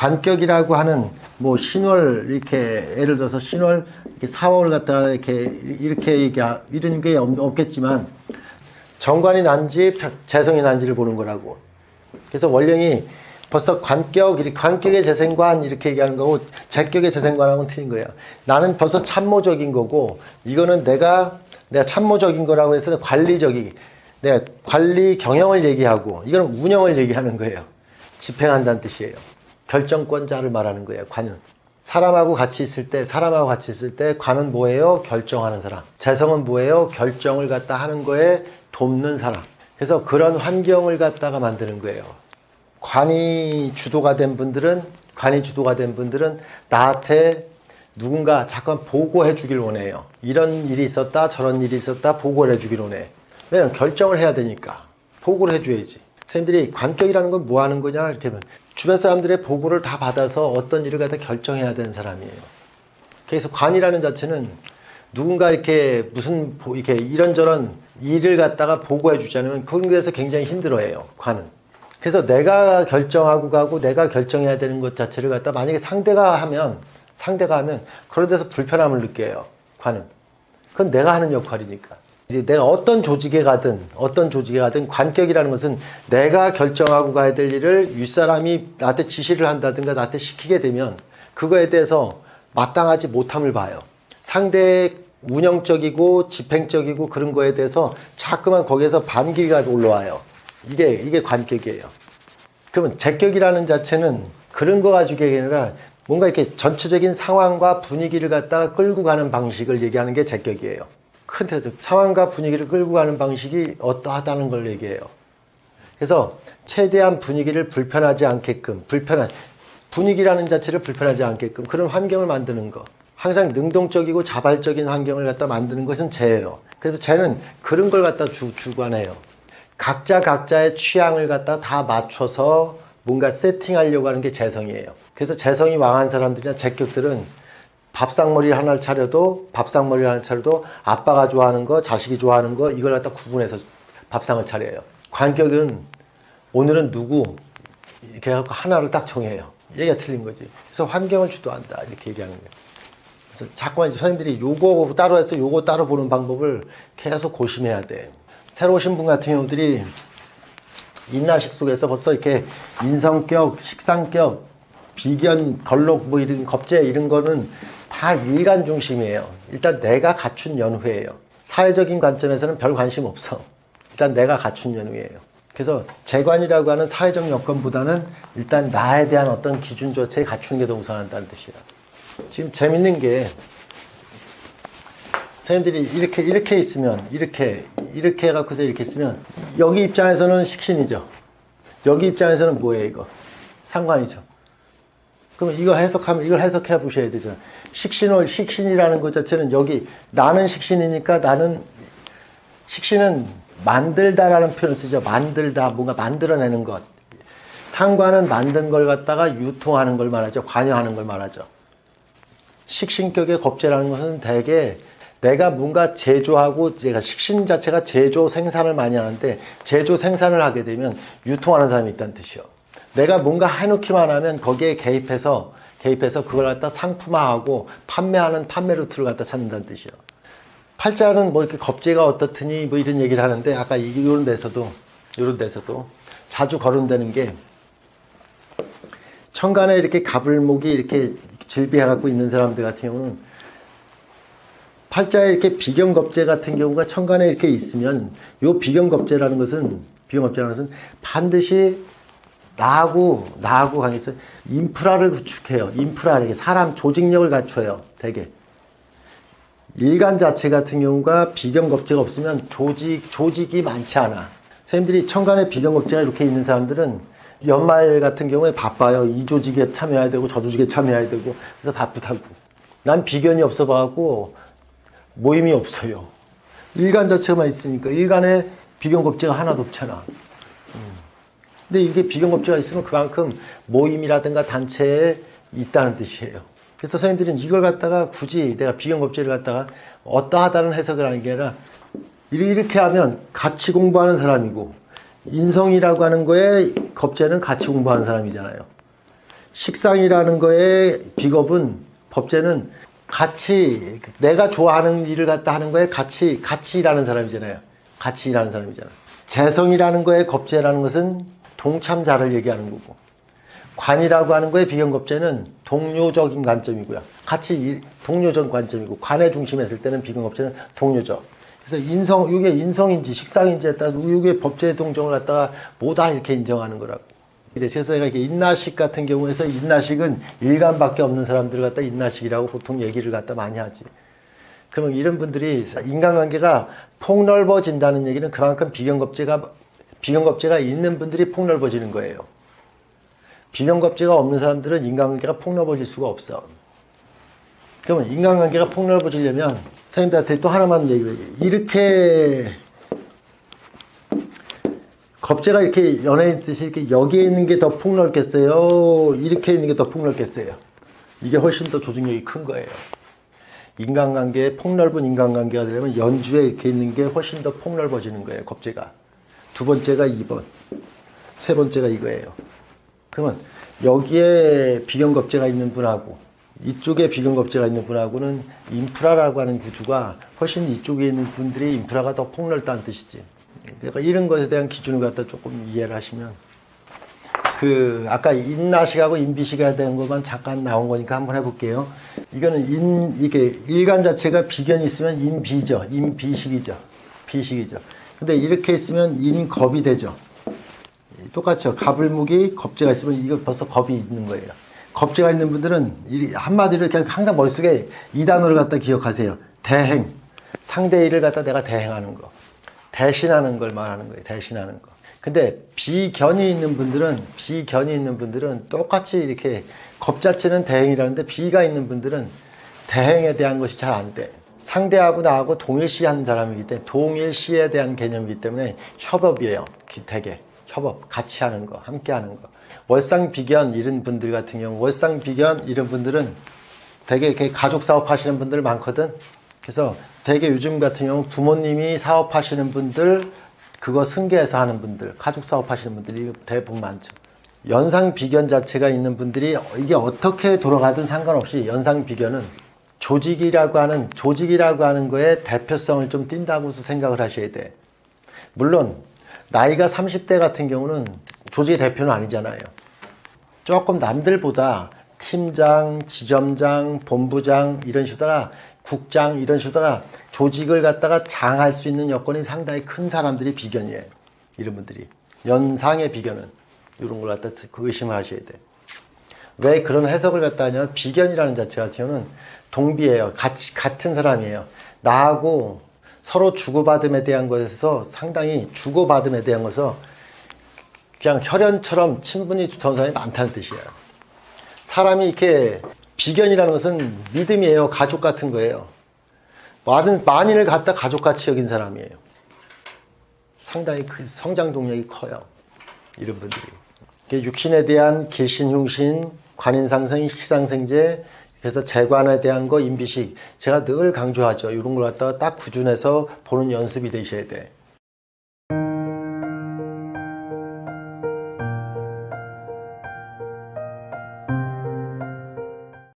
관격이라고 하는 뭐 신월 이렇게 예를 들어서 신월 이렇게 4월 갖다가 이렇게 이런 게 없겠지만 정관이 난지 재성이 난지를 보는 거라고. 그래서 원령이 벌써 관격의 재생관 이렇게 얘기하는 거고 제격의 재생관하고는 틀린 거예요. 나는 벌써 참모적인 거고 이거는 내가 참모적인 거라고 해서 내가 관리 경영을 얘기하고 이거는 운영을 얘기하는 거예요. 집행한다는 뜻이에요. 결정권자를 말하는 거예요. 관은. 사람하고 같이 있을 때 관은 뭐예요? 결정하는 사람. 재성은 뭐예요? 결정을 갖다 하는 거에 돕는 사람. 그래서 그런 환경을 갖다가 만드는 거예요. 관이 주도가 된 분들은 나한테 누군가 잠깐 보고해 주길 원해요. 이런 일이 있었다, 저런 일이 있었다, 보고를 해 주길 원해. 왜냐면 결정을 해야 되니까. 보고를 해줘야지. 선생님들이 관격이라는 건 뭐 하는 거냐? 이렇게 하면 주변 사람들의 보고를 다 받아서 어떤 일을 갖다 결정해야 되는 사람이에요. 그래서 관이라는 자체는 누군가 이렇게 이렇게 이런저런 일을 갖다가 보고해 주지 않으면 그런 데서 굉장히 힘들어해요. 관은. 그래서 내가 결정하고 가고 내가 결정해야 되는 것 자체를 갖다 만약에 상대가 하면 그런 데서 불편함을 느껴요. 관은. 그건 내가 하는 역할이니까. 이제 내가 어떤 조직에 가든 관격이라는 것은 내가 결정하고 가야 될 일을 윗사람이 나한테 지시를 한다든가 나한테 시키게 되면 그거에 대해서 마땅하지 못함을 봐요. 상대의 운영적이고 집행적이고 그런 거에 대해서 자꾸만 거기에서 반기가 올라와요. 이게 관격이에요. 그러면 제격이라는 자체는 그런 거 가지고 아니라 뭔가 이렇게 전체적인 상황과 분위기를 갖다가 끌고 가는 방식을 얘기하는 게 제격이에요. 큰 틀에서 상황과 분위기를 끌고 가는 방식이 어떠하다는 걸 얘기해요. 그래서 최대한 분위기를 분위기라는 자체를 불편하지 않게끔 그런 환경을 만드는 거. 항상 능동적이고 자발적인 환경을 갖다 만드는 것은 재예요. 그래서 재는 그런 걸 갖다 주관해요. 각자의 취향을 갖다 다 맞춰서 뭔가 세팅하려고 하는 게 재성이에요. 그래서 재성이 왕한 사람들이나 제격들은 밥상머리를 하나를 차려도 아빠가 좋아하는 거, 자식이 좋아하는 거 이걸 갖다 구분해서 밥상을 차려요. 관격은 오늘은 누구 이렇게 해갖고 하나를 딱 정해요. 얘기가 틀린 거지. 그래서 환경을 주도한다 이렇게 얘기하는 거예요. 그래서 자꾸만 선생님들이 요거 따로 해서 요거 따로 보는 방법을 계속 고심해야 돼. 새로 오신 분 같은 경우들이 인나식 속에서 벌써 이렇게 인성격, 식상격, 비견, 걸록 뭐 이런 겁재 이런 거는 다 일간 중심이에요. 일단 내가 갖춘 연후예요. 사회적인 관점에서는 별 관심 없어. 일단 내가 갖춘 연후예요. 그래서 재관이라고 하는 사회적 여건보다는 일단 나에 대한 어떤 기준조차에 갖추는 게 더 우선한다는 뜻이야. 지금 재밌는 게 선생님들이 이렇게 있으면 이렇게 해갖고서 이렇게 있으면 여기 입장에서는 식신이죠. 여기 입장에서는 뭐예요 이거? 상관이죠. 그럼 이걸 해석해 보셔야 되죠. 식신이라는 것 자체는 여기 나는 식신이니까 식신은 만들다라는 표현을 쓰죠. 만들다, 뭔가 만들어내는 것. 상관은 만든 걸 갖다가 유통하는 걸 말하죠. 관여하는 걸 말하죠. 식신격의 겁재라는 것은 대개 내가 뭔가 제조하고 식신 자체가 제조 생산을 많이 하는데 제조 생산을 하게 되면 유통하는 사람이 있다는 뜻이요. 내가 뭔가 해놓기만 하면 거기에 개입해서 그걸 갖다 상품화하고 판매하는 판매 루트를 갖다 찾는다는 뜻이요. 팔자는 뭐 이렇게 겁재가 어떻더니 뭐 이런 얘기를 하는데 아까 이런 데서도 자주 거론되는 게 천간에 이렇게 가불목이 이렇게 질비해갖고 있는 사람들 같은 경우는 팔자에 이렇게 비견겁재 같은 경우가 천간에 이렇게 있으면 요 비견겁재라는 것은 반드시 나하고 관계에서 인프라를 구축해요. 이렇게 사람 조직력을 갖춰요. 되게. 일간 자체 같은 경우가 비견겁재가 없으면 조직이 많지 않아. 선생님들이 천간에 비견겁재가 이렇게 있는 사람들은 연말 같은 경우에 바빠요. 이 조직에 참여해야 되고 저 조직에 참여해야 되고 그래서 바쁘다고. 난 비견이 없어 봐갖고 모임이 없어요. 일간 자체만 있으니까 일간에 비견겁재가 하나도 없잖아. 근데 이게 비견겁재가 있으면 그만큼 모임이라든가 단체에 있다는 뜻이에요. 그래서 선생님들은 이걸 갖다가 굳이 내가 비견겁재를 갖다가 어떠하다는 해석을 하는 게 아니라 이렇게 하면 같이 공부하는 사람이고 인성이라고 하는 거에 겁재는 같이 공부하는 사람이잖아요. 식상이라는 거의 비겁은 법제는 같이 내가 좋아하는 일을 갖다 하는 거에 같이 일하는 사람이잖아요. 같이 일하는 사람이잖아. 재성이라는 거에 겁제라는 것은 동참자를 얘기하는 거고, 관이라고 하는 거에 비견겁제는 동료적인 관점이고요. 동료적 관점이고, 관에 중심했을 때는 비견겁제는 동료적. 그래서 이게 인성인지 식상인지에 따라 이게 법제의 동정을 갖다가 뭐다 이렇게 인정하는 거라고. 그래서 제가 이게 인나식 같은 경우에서 인나식은 일간밖에 없는 사람들을 갖다 인나식이라고 보통 얘기를 갖다 많이 하지. 그러면 이런 분들이 인간관계가 폭넓어진다는 얘기는 그만큼 비견겁제가 있는 분들이 폭넓어지는 거예요. 비견겁제가 없는 사람들은 인간관계가 폭넓어질 수가 없어. 그러면 인간관계가 폭넓어지려면 선생님들한테 또 하나만 얘기해요. 이렇게 겁제가 이렇게 연예인 뜻이 이렇게 여기에 있는 게 더 폭넓겠어요? 이렇게 있는 게 더 폭넓겠어요? 이게 훨씬 더 조직력이 큰 거예요. 폭넓은 인간관계가 되려면 연주에 이렇게 있는 게 훨씬 더 폭넓어지는 거예요. 겁제가. 두 번째가 2번. 세 번째가 이거예요. 그러면 여기에 비견겁제가 있는 분하고 이쪽에 비견겁제가 있는 분하고는 인프라라고 하는 구조가 훨씬 이쪽에 있는 분들이 인프라가 더 폭넓다는 뜻이지. 그러니까 이런 것에 대한 기준을 갖다 조금 이해를 하시면 아까 인나식하고 인비식에 대한 것만 잠깐 나온 거니까 한번 해볼게요. 이게 일간 자체가 비견이 있으면 인비죠. 인비식이죠. 비식이죠. 근데 이렇게 있으면 인겁이 되죠. 똑같죠. 가불무기 겁제가 있으면 이거 벌써 겁이 있는 거예요. 겁제가 있는 분들은 한마디로 그냥 항상 머릿속에 이 단어를 갖다 기억하세요. 대행. 상대 일을 갖다 내가 대행하는 거. 대신하는 걸 말하는 거예요. 대신하는 거. 근데 비견이 있는 분들은 똑같이 이렇게 겁 자체는 대행이라는데 비가 있는 분들은 대행에 대한 것이 잘 안 돼. 상대하고 나하고 동일시하는 사람이기 때문에 동일시에 대한 개념이기 때문에 협업이에요. 되게 협업, 같이 하는 거, 함께 하는 거. 월상비견 이런 분들 같은 경우 월상비견 이런 분들은 되게 이렇게 가족 사업 하시는 분들 많거든. 그래서 되게 요즘 같은 경우 부모님이 사업하시는 분들, 그거 승계해서 하는 분들, 가족 사업하시는 분들이 대부분 많죠. 연상비견 자체가 있는 분들이 이게 어떻게 돌아가든 상관없이 연상비견은 조직이라고 하는 거에 대표성을 좀 띈다고 생각을 하셔야 돼. 물론 나이가 30대 같은 경우는 조직의 대표는 아니잖아요. 조금 남들보다 팀장, 지점장, 본부장 이런 식으로 국장 이런 식으로 조직을 갖다가 장할 수 있는 여건이 상당히 큰 사람들이 비견이에요. 이런 분들이. 연상의 비견은 이런 걸 갖다 의심을 하셔야 돼. 왜 그런 해석을 갖다 하냐면 비견이라는 자체 같은 경우는 동비예요. 같은 사람이에요. 나하고 서로 주고받음에 대한 것에서 상당히 주고받음에 대한 것에서 그냥 혈연처럼 친분이 두터운 사람이 많다는 뜻이에요. 사람이 이렇게 비견이라는 것은 믿음이에요. 가족 같은 거예요. 만인을 갖다 가족같이 여긴 사람이에요. 상당히 그 성장 동력이 커요. 이런 분들이. 육신에 대한 기신, 흉신, 관인상생, 식상생제, 그래서 재관에 대한 거, 인비식. 제가 늘 강조하죠. 이런 걸 갖다가 딱 구준해서 보는 연습이 되셔야 돼.